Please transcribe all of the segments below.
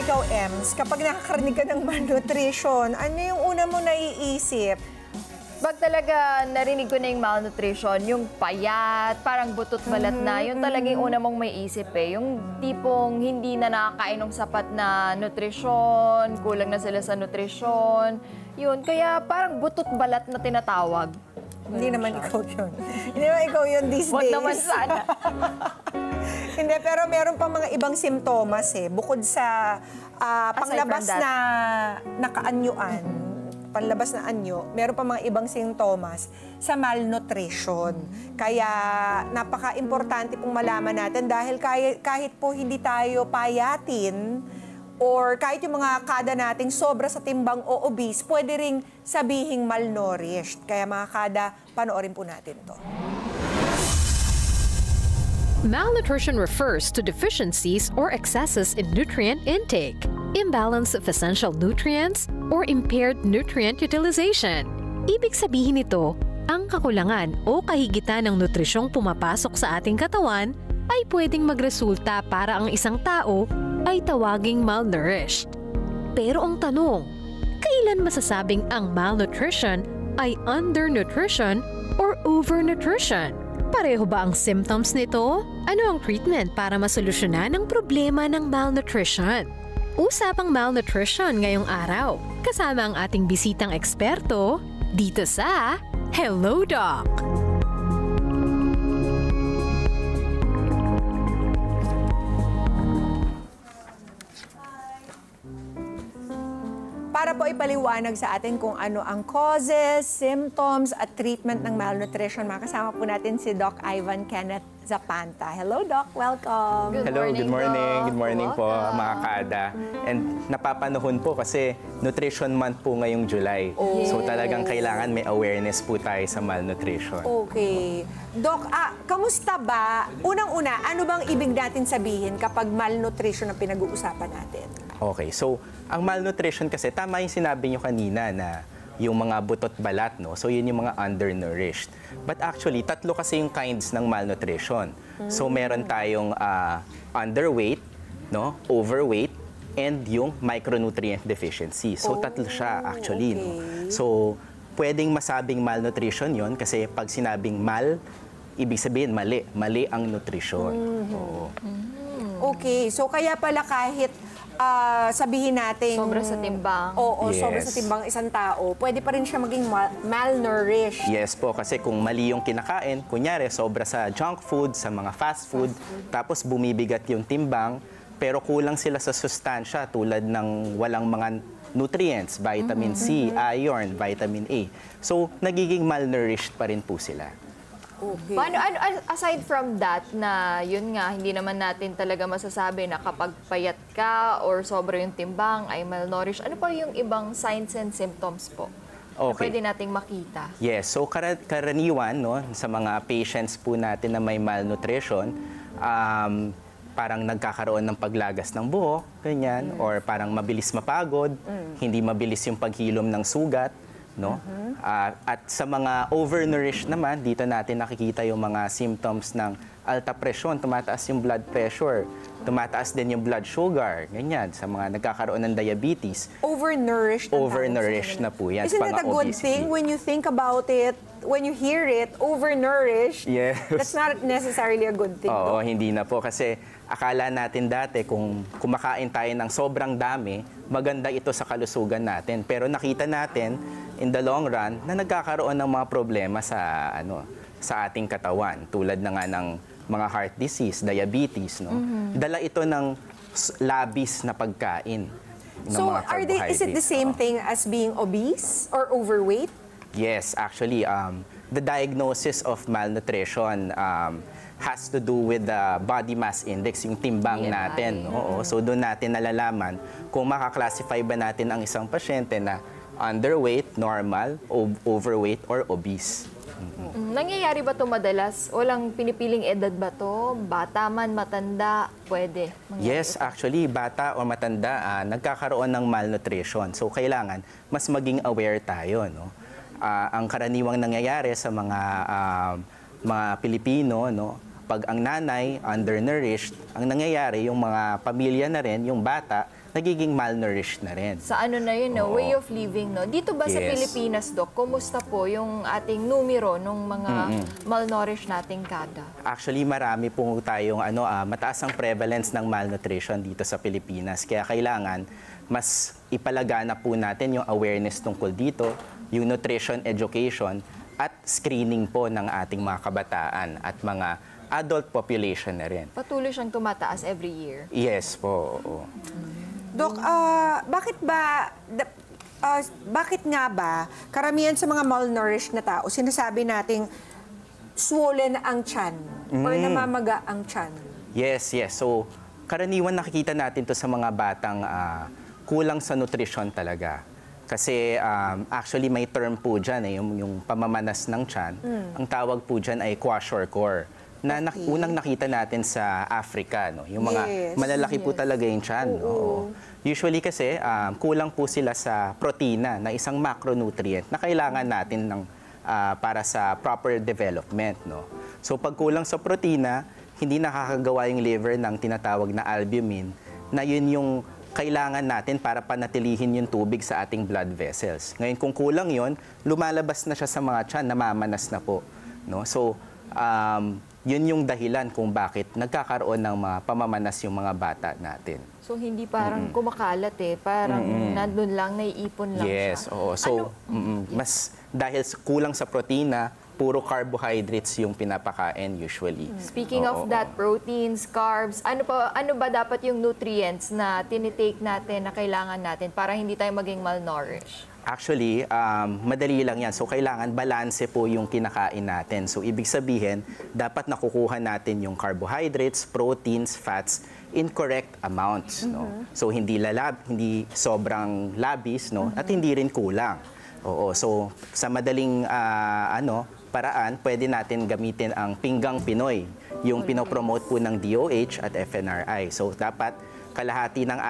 ikaw, Ems, kapag nakakarinig ka ng malnutrition, ano yung una mo naiisip? Pag talaga narinig ko na yung malnutrition, yung payat, parang butot balat na, yun talaga yung una mong may isip eh. Yung tipong hindi na nakakain ng sapat na nutrisyon, kulang na sila sa nutrisyon. Yun, kaya parang butot balat na tinatawag. Hindi naman ikaw yun. Hindi naman ikaw yun these Wag days. naman sana. Hindi, pero meron pa mga ibang simptomas eh. Bukod sa panglabas na nakaanyuan, panlabas na anyo, meron pa mga ibang sintomas sa malnutrition. Kaya napaka-importante pong malaman natin dahil kahit po hindi tayo payatin or kahit yung mga kada nating sobra sa timbang o obese, pwede ring sabihing malnourished. Kaya mga kada, panoorin po natin to. Malnutrition refers to deficiencies or excesses in nutrient intake, imbalance of essential nutrients, or impaired nutrient utilization. Ibig sabihin nito, ang kakulangan o kahigitan ng nutrisyong pumapasok sa ating katawan ay pwedeng magresulta para ang isang tao ay tawaging malnourished. Pero ang tanong, kailan masasabing ang malnutrition ay undernutrition or overnutrition? Pareho ba ang symptoms nito? Ano ang treatment para masolusyonan ang problema ng malnutrition? Usapang malnutrition ngayong araw, kasama ang ating bisitang eksperto dito sa Hello Doc! Para po ipaliwanag sa atin kung ano ang causes, symptoms at treatment ng malnutrition, makasama po natin si Doc Ivan Kenneth Zapanta. Hello, Doc. Welcome. Hello, good morning. Doc. Good morning po, mga kada. And napapanahon po kasi Nutrition Month po ngayong July. Oh. So talagang kailangan may awareness po tayo sa malnutrition. Okay. Doc, kamusta ba? Unang-una, ano bang ibig natin sabihin kapag malnutrition ang pinag-uusapan natin? Okay, so ang malnutrition kasi, tama yung sinabi nyo kanina na yung mga butot balat, no? So yun yung mga undernourished. But actually, tatlo kasi yung kinds ng malnutrition. So meron tayong underweight, no? Overweight, and yung micronutrient deficiency. So tatlo siya actually, no? So pwedeng masabing malnutrition yon kasi pag sinabing mal, ibig sabihin mali. Mali ang nutrisyon. Oo. Okay, so kaya pala kahit sabihin natin... Sobra sa timbang. Oo, Yes. sobra sa timbang isang tao, pwede pa rin siya maging malnourished. Yes po, kasi kung mali yung kinakain, kunyari sobra sa junk food, sa mga fast food, tapos bumibigat yung timbang, pero kulang sila sa sustansya tulad ng walang mga nutrients, vitamin C, iron, vitamin A. So, nagiging malnourished pa rin po sila. Okay. Paano, aside from that, na yun nga, hindi naman natin talaga masasabi na kapag payat ka or sobra yung timbang ay malnourished, ano pa yung ibang signs and symptoms po na Okay. pwede nating makita? Yes, so karaniwan, no, sa mga patients po natin na may malnutrition, parang nagkakaroon ng paglagas ng buhok, ganyan, or parang mabilis mapagod, hindi mabilis yung paghilom ng sugat, no? At sa mga overnourished naman, dito natin nakikita yung mga symptoms ng alta presyon, tumataas yung blood pressure, tumataas din yung blood sugar, ganyan, sa mga nagkakaroon ng diabetes. Overnourished. Overnourished na po yan. Isn't that a good thing when you think about it, when you hear it, overnourished? Yes. That's not necessarily a good thing. Oo, hindi na po. Kasi akala natin dati kung kumakain tayo ng sobrang dami, maganda ito sa kalusugan natin. Pero nakita natin in the long run na nagkakaroon ng mga problema sa sa ating katawan, tulad na nga ng mga heart disease, diabetes, no. Dala ito ng labis na pagkain ng So, mga is it the same thing as being obese or overweight? Yes, actually, the diagnosis of malnutrition has to do with the body mass index, yung timbang natin. Oo, so doon natin nalalaman kung makaklasify ba natin ang isang pasyente na underweight, normal, overweight, or obese. Nangyayari ba ito madalas? Walang pinipiling edad ba ito? Bata man, matanda, pwede mangyari? Yes, actually, bata o matanda, nagkakaroon ng malnutrition. So, kailangan mas maging aware tayo, no? Ang karaniwang nangyayari sa mga Pilipino, no, pag ang nanay undernourished, ang nangyayari yung mga pamilya na rin, yung bata, nagiging malnourished na rin. Sa ano na yun, no? Oo. Way of living, no? Dito ba sa Yes. Pilipinas, Doc, kumusta po yung ating numero ng mga malnourished nating kada? Actually, marami po tayong mataas ang prevalence ng malnutrition dito sa Pilipinas. Kaya kailangan mas ipalagana po natin yung awareness tungkol dito, yung nutrition education at screening po ng ating mga kabataan at mga adult population na rin. Patuloy siyang tumataas every year. Yes po. Oo. Doc, bakit nga ba karamihan sa mga malnourished na tao, sinasabi nating swollen ang tiyan or namamaga ang tiyan? Yes. So, karaniwan nakikita natin to sa mga batang kulang sa nutrisyon talaga. Kasi actually may term po dyan, yung pamamanas ng tiyan. Ang tawag po dyan ay kwashiorkor. Unang nakita natin sa Africa, no? Yung mga malalaki po talaga yung tiyan. No? Usually kasi kulang po sila sa protina na isang macronutrient na kailangan natin para sa proper development. No? So pag kulang sa protina, hindi nakakagawa yung liver ng tinatawag na albumin na yun yung kailangan natin para panatilihin yung tubig sa ating blood vessels. Ngayon, kung kulang yon, lumalabas na siya sa mga tiyan, namamanas na po. No? So, yun yung dahilan kung bakit nagkakaroon ng mga pamamanas yung mga bata natin. So, hindi parang kumakalat parang nandun lang, naiipon lang siya. Yes, oo. So, mas dahil kulang sa protina, puro carbohydrates yung pinapakain usually. Speaking of that, proteins, carbs, ano ba dapat yung nutrients na tinitake natin, na kailangan natin para hindi tayo maging malnourished? Actually, madali lang yan. So, kailangan balanse po yung kinakain natin. So, ibig sabihin, dapat nakukuha natin yung carbohydrates, proteins, fats in correct amounts. No? So, hindi sobrang labis, no? At hindi rin kulang. Oo. So, sa madaling paraan, pwede natin gamitin ang Pinggang Pinoy, yung pinopromote po ng DOH at FNRI. So, dapat kalahati ng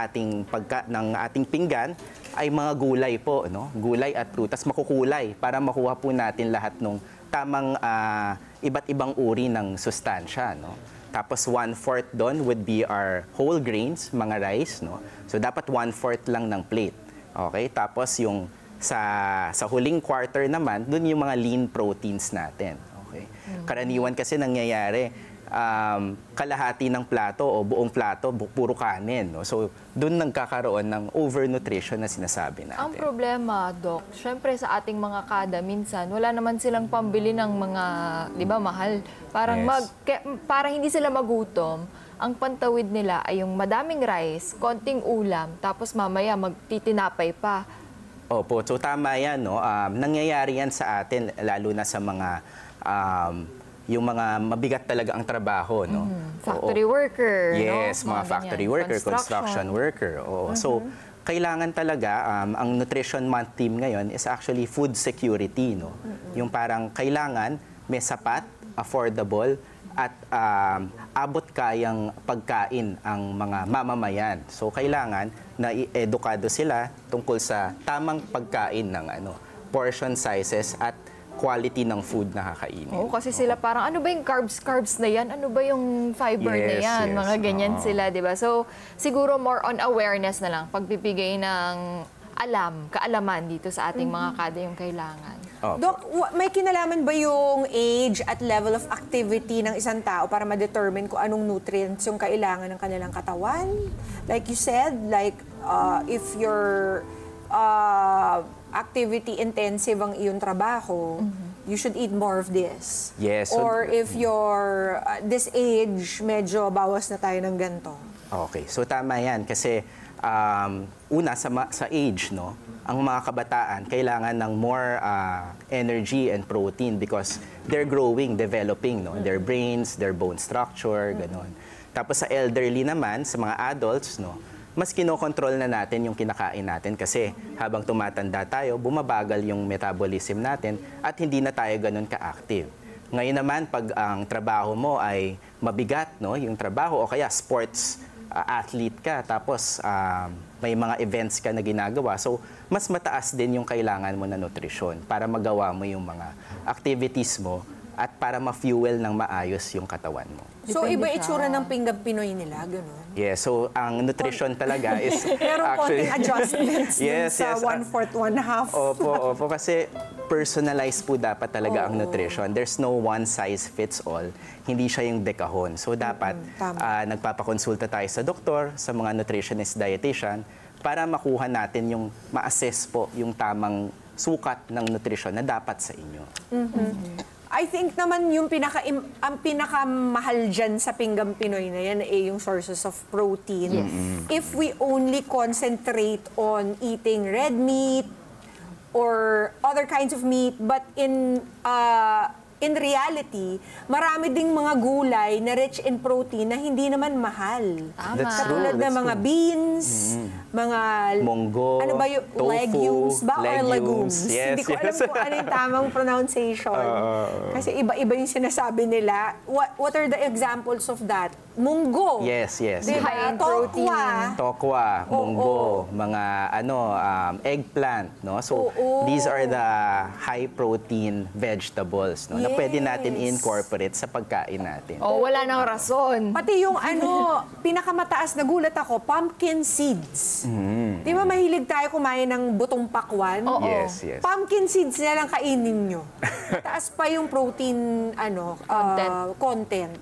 ating pinggan ay mga gulay po, no? Gulay at prutas, makukulay para makuha po natin lahat ng tamang iba't ibang uri ng sustansya, no? Tapos 1/4 doon would be our whole grains, mga rice, no? So dapat 1/4 lang ng plate. Okay? Tapos yung sa huling quarter naman, doon yung mga lean proteins natin. Okay? Karaniwan kasi nangyayari, kalahati ng plato o buong plato, puro kanin. No? So, doon nagkakaroon ng overnutrition na sinasabi natin. Ang problema, Doc, syempre sa ating mga kada, minsan, wala naman silang pambili ng mga, di ba, mahal. Parang para hindi sila magutom, ang pantawid nila ay yung madaming rice, konting ulam, tapos mamaya magtitinapay pa. Opo, so tama yan, no? Nangyayari yan sa atin, lalo na sa mga yung mga mabigat talaga ang trabaho, no? Factory worker, yes, no? mga factory worker, construction worker. Oo. So, kailangan talaga, ang Nutrition Month theme ngayon is actually food security, no? Yung parang kailangan may sapat, affordable, at abot kayang pagkain ang mga mamamayan. So, kailangan na i-edukado sila tungkol sa tamang pagkain ng portion sizes at quality ng food na kakainin. Oo, kasi sila parang, ano ba yung carbs na yan? Ano ba yung fiber na yan? Mga ganyan sila, di ba? So, siguro more on awareness na lang, pagbibigay ng kaalaman dito sa ating mga kada yung kailangan. Doc, may kinalaman ba yung age at level of activity ng isang tao para ma-determine kung anong nutrients yung kailangan ng kanilang katawan? Like you said, if your activity intensive ang iyong trabaho, you should eat more of this. Yes. Or if you're this age, medyo bawas na tayo ng ganito. Okay. So tama yan kasi una sa age, no, ang mga kabataan kailangan ng more energy and protein because they're growing, developing, no, their brains, their bone structure, ganon. Tapos sa elderly naman, sa mga adults, no, mas kinokontrol na natin yung kinakain natin kasi habang tumatanda tayo, bumabagal yung metabolism natin at hindi na tayo ganun ka-active. Ngayon naman, pag ang trabaho mo ay mabigat, no, yung trabaho o kaya sports athlete ka, tapos may mga events ka na ginagawa, so mas mataas din yung kailangan mo na nutrisyon para magawa mo yung mga activities mo at para ma-fuel ng maayos yung katawan mo. So, Depende iba siya. itsura ng pinggan Pinoy nila, gano'n. Yeah, so ang nutrition talaga is Meron actually... konting adjustments Yes, dun sa yes. 1/4, 1/2. Opo, kasi personalized po dapat talaga ang nutrition. There's no one size fits all. Hindi siya yung dekahon. So dapat tama. nagpapakonsulta tayo sa doktor, sa mga nutritionist, dietitian, para makuha natin yung ma-assess po yung tamang sukat ng nutrition na dapat sa inyo. I think naman yung ang pinakamahal dyan sa pinggan Pinoy na yan yung sources of protein. Yes. If we only concentrate on eating red meat or other kinds of meat, but in reality, marami ding mga gulay na rich in protein na hindi naman mahal. Tama. That's true. Katulad ng mga beans, mga... Monggo, ano ba yung tofu, legumes ba or legumes. legumes? Yes, Hindi ko alam yes. kung ano yung tamang pronunciation. Kasi iba-iba yung sinasabi nila. What are the examples of that? Munggo. Yes. Diba? High in Tokwa. Tokwa, munggo, mga eggplant, no? So these are the high protein vegetables, no? Na pwede natin Yes. incorporate sa pagkain natin. Oh, wala nang rason. Pati yung pinakamataas na gulat ako, pumpkin seeds. Di ba mahilig tayo kumain ng butong pakwan? Oo. Yes. Pumpkin seeds na lang kainin nyo. Mataas pa yung protein content.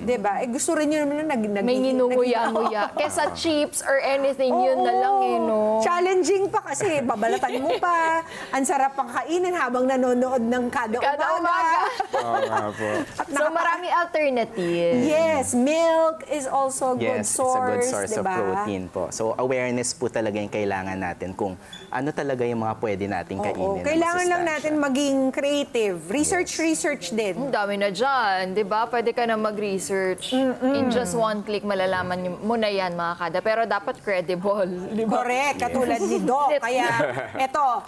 Diba? Gusto rin nyo naman May nginunguya-nguya. Kesa chips or anything, yun na lang no? Challenging pa kasi babalatan mo pa. Ang sarap pang kainin habang nanonood ng kada umaga. Oo nga po. So, marami alternative. Yes, milk is also a good Yes, source. it's a good source of diba? protein po. So awareness po talaga yung kailangan natin kung ano talaga yung mga pwede nating kainin. na Kailangan lang masustansya. natin maging creative. Research din. Ang dami na dyan, di ba? Pwede ka na mag-research. In just one click, malalaman mo na yan, mga kada. Pero dapat credible, di ba? Correct, katulad ni Doc. Kaya eto,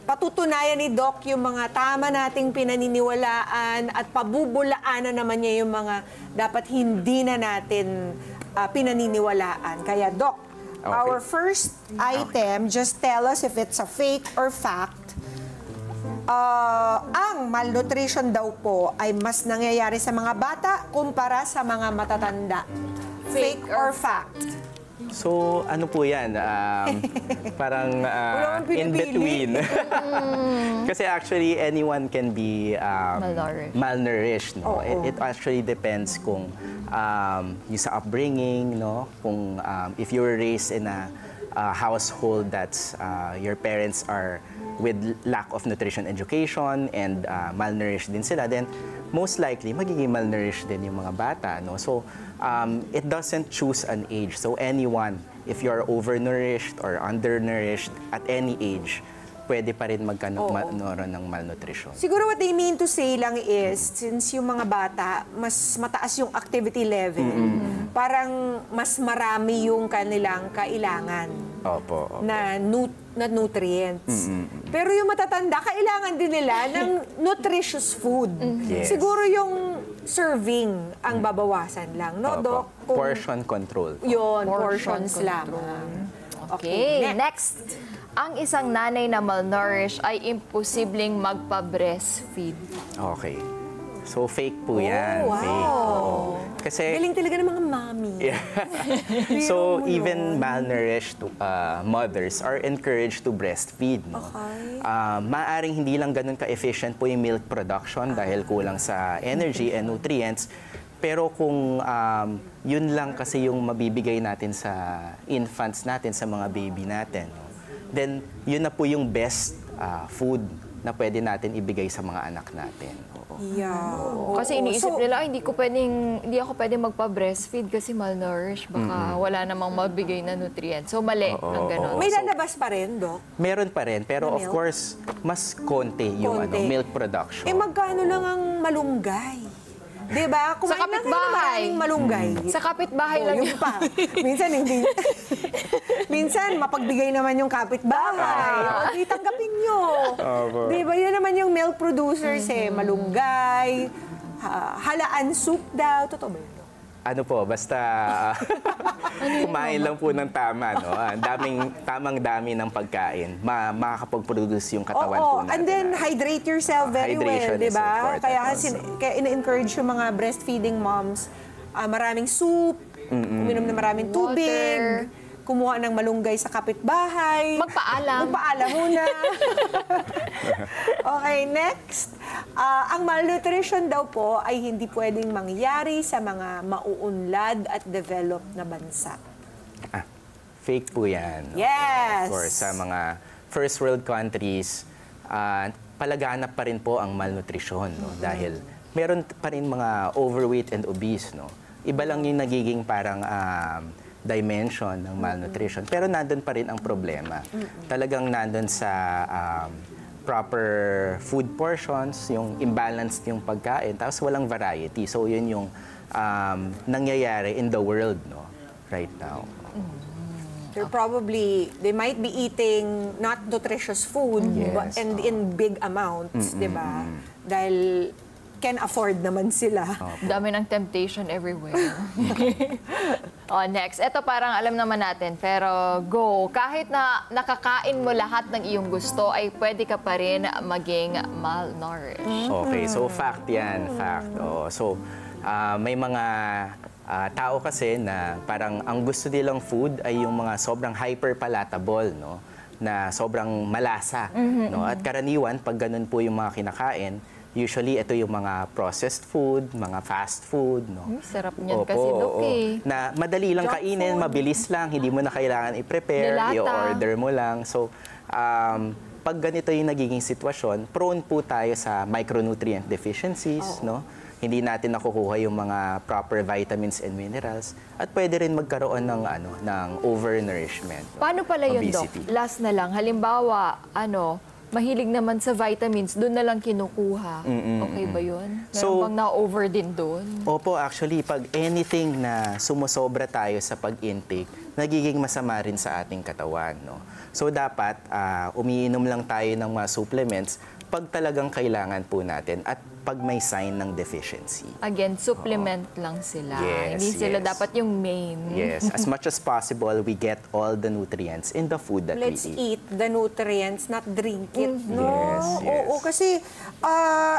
patutunayan ni Doc yung mga tama nating pinaniniwalaan at pabubulaanan naman niya yung mga dapat hindi na natin pinaniniwalaan. Kaya Doc, our first item, just tell us if it's a fake or fact. Ang malnutrition daw po ay mas nangyayari sa mga bata kumpara sa mga matatanda. Fake or fact? So, ano po yan? Parang Wala kang in pinipili. between. Kasi actually, anyone can be malnourished. No? It actually depends kung yung sa upbringing, no? Kung if you were raised in a household that's your parents are with lack of nutrition education and malnourished din sila, then most likely magiging malnourished din yung mga bata, no? So it doesn't choose an age. So anyone, if you're overnourished or undernourished at any age, pwede pa rin magkaroon ng malnutrition. Siguro what they mean to say lang is, since yung mga bata, mas mataas yung activity level, parang mas marami yung kanilang kailangan Opo. na nutrients. Pero yung matatanda, kailangan din nila ng nutritious food. Yes. Siguro yung serving ang babawasan lang, no, Opo. Doc? Kung Portion control. yun, Portion portions lang. Okay, next. Ang isang nanay na malnourished ay imposibleng magpa-breastfeed. Okay. So, fake po yan. wow. Fake. Oo. Kasi, Galing talaga ng mga mommy. so, even malnourished mothers are encouraged to breastfeed. No? Okay. Maaring hindi lang ganun ka-efficient po yung milk production dahil kulang sa energy and nutrients. Pero kung yun lang kasi yung mabibigay natin sa infants natin, sa mga baby natin, no? Then yun na po yung best food na pwede natin ibigay sa mga anak natin. Oo. Yeah. Kasi iniisip nila, hindi ako pwedeng magpa-breastfeed kasi malnourished. Baka wala namang mabigay na nutrients. So, mali ang ganun. May lalabas pa rin, Doc? Meron pa rin, pero of Milk? course, mas konti yung Konti. milk production. Magkano lang ang malunggay? Diba? Kumain lang kayo ng kapitbahay. maraming malunggay. Sa kapitbahay lang yun pa. Minsan hindi. Minsan, mapagbigay naman yung kapitbahay. O, di tanggapin nyo. Diba? Yun naman yung milk producers malunggay, halaan soup daw. Totoo ba yun? ano po, basta kumain lang po ng tama, no? Ang tamang dami ng pagkain, makakapag-produce yung katawan po natin. And then hydrate yourself very Hydration well, di is ba? important Kaya ina-encourage yung mga breastfeeding moms, maraming soup, uminom na maraming tubig, kumuha ng malunggay sa kapitbahay. Magpaalam. Magpaalam muna. Okay, next. Ang malnutrition daw po ay hindi pwedeng mangyari sa mga mauunlad at developed na bansa. Fake po yan. Yes! Of course, sa mga first world countries, palaganap pa rin po ang malnutrition, no? Dahil meron pa rin mga overweight and obese, no? Iba lang yung nagiging parang dimension ng malnutrition. Pero nandun pa rin ang problema. Talagang nandun sa proper food portions, yung imbalanced yung pagkain, tapos walang variety. So yun yung nangyayari in the world, no, right now. They might be eating not nutritious food and in big amounts, di ba? Dahil can afford naman sila. Dami ng temptation everywhere. Next. Ito parang alam naman natin, pero go. Kahit na nakakain mo lahat ng iyong gusto, ay pwede ka pa rin maging malnourished. Okay, so fact yan, fact. So, may mga tao kasi na parang ang gusto nilang food ay yung mga sobrang hyperpalatable, no? Na sobrang malasa. No? At karaniwan, pag ganun po yung mga kinakain, usually, ito yung mga processed food, mga fast food. No? Sarap niyan kasi, Dok, eh. Na madali lang kainin, mabilis lang, hindi mo na kailangan i-prepare, i-order mo lang. So, pag ganito yung nagiging sitwasyon, prone po tayo sa micronutrient deficiencies, no? Hindi natin nakukuha yung mga proper vitamins and minerals at pwede rin magkaroon ng ng overnourishment. Paano pala yun, Doc? Obesity. Last na lang, halimbawa, mahilig naman sa vitamins, doon na lang kinukuha. Okay ba yun? Meron bang na-over din doon? Opo, actually, pag anything na sumusobra tayo sa pag-intake, nagiging masama rin sa ating katawan, no? So, dapat umiinom lang tayo ng mga supplements pag talagang kailangan po natin at pag may sign ng deficiency. Again, supplement lang sila. Yes, Hindi sila yes. dapat yung main. Yes, as much as possible, we get all the nutrients in the food that Let's we eat. eat the nutrients, not drink it. No? Yes, yes. Oo, kasi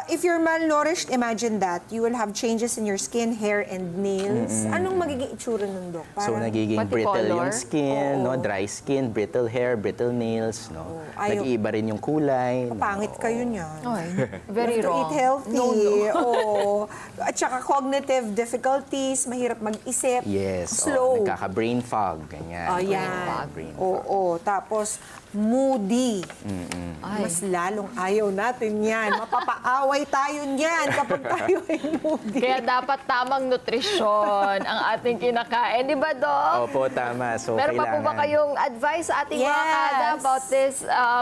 if you're malnourished, imagine that. You will have changes in your skin, hair, and nails. Anong magiging itsura nun, Dok? So, nagiging Pati brittle color? yung skin, no? Dry skin, brittle hair, brittle nails, no? Ayaw. Nag-iiba rin yung kulay. no? Pangit kayo niyan. Ay, very You have to wrong. eat healthy. No, no. Oo. At saka cognitive difficulties, mahirap mag-isip. Yes, Slow. nagkaka-brain fog, ganyan. Yan. Brain fog. Oo. Tapos, moody. Ay. Mas lalong ayaw natin yan. Mapapaaway tayo niyan kapag tayo ay moody. Kaya dapat tamang nutrisyon ang ating kinakain. Di ba, Doc? Opo, tama. So, Meron pa po ba kailangan- kayong advice sa ating mga Yes. kada about this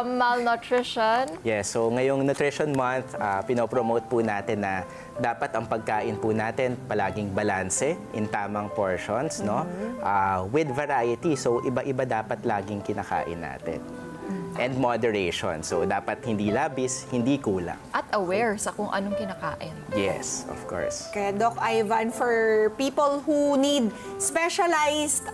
malnutrition? Yes, so ngayong Nutrition Month, pinopromote po natin na dapat ang pagkain po natin palaging balanse in tamang portions, no? With variety. So, iba-iba dapat laging kinakain natin. And moderation. So, dapat hindi labis, hindi kulang. At aware sa kung anong kinakain. Yes, of course. Kaya Doc Ivan, for people who need specialized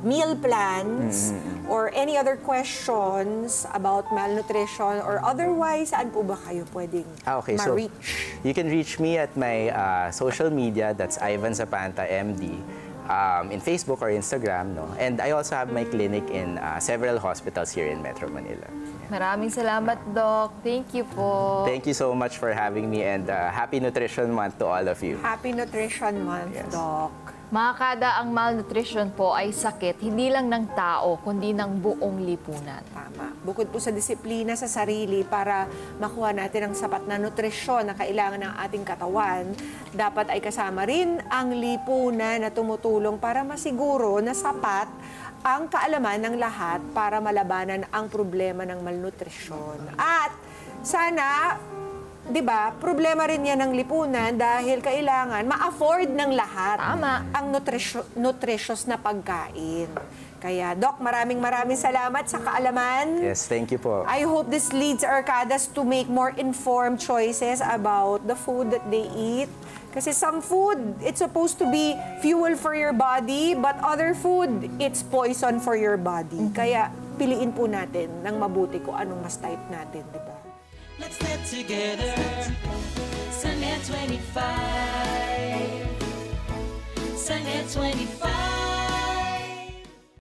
meal plans or any other questions about malnutrition or otherwise, saan po ba kayo pwedeng Okay, so ma-reach? you can reach me at my social media. That's Ivan Zapanta, MD. In Facebook or Instagram, no? And I also have my clinic in several hospitals here in Metro Manila. Maraming salamat, Doc. Thank you po. Thank you so much for having me and Happy Nutrition Month to all of you. Happy Nutrition Month, Yes. Doc. Mga kada, ang malnutrition po ay sakit hindi lang ng tao, kundi ng buong lipunan. Tama. Bukod po sa disiplina sa sarili para makuha natin ang sapat na nutrisyon na kailangan ng ating katawan, dapat ay kasama rin ang lipunan na tumutulong para masiguro na sapat ang kaalaman ng lahat para malabanan ang problema ng malnutrisyon. At sana, di ba, problema rin yan ng lipunan dahil kailangan ma-afford ng lahat Tama. ang nutritious na pagkain. Kaya, Doc, maraming salamat sa kaalaman. Yes, thank you po. I hope this leads our kadas to make more informed choices about the food that they eat. Kasi some food, it's supposed to be fuel for your body, but other food, it's poison for your body. Kaya piliin po natin ng mabuti kung anong mas type natin, di ba? Let's get together. Sunday 25. Sunday 25.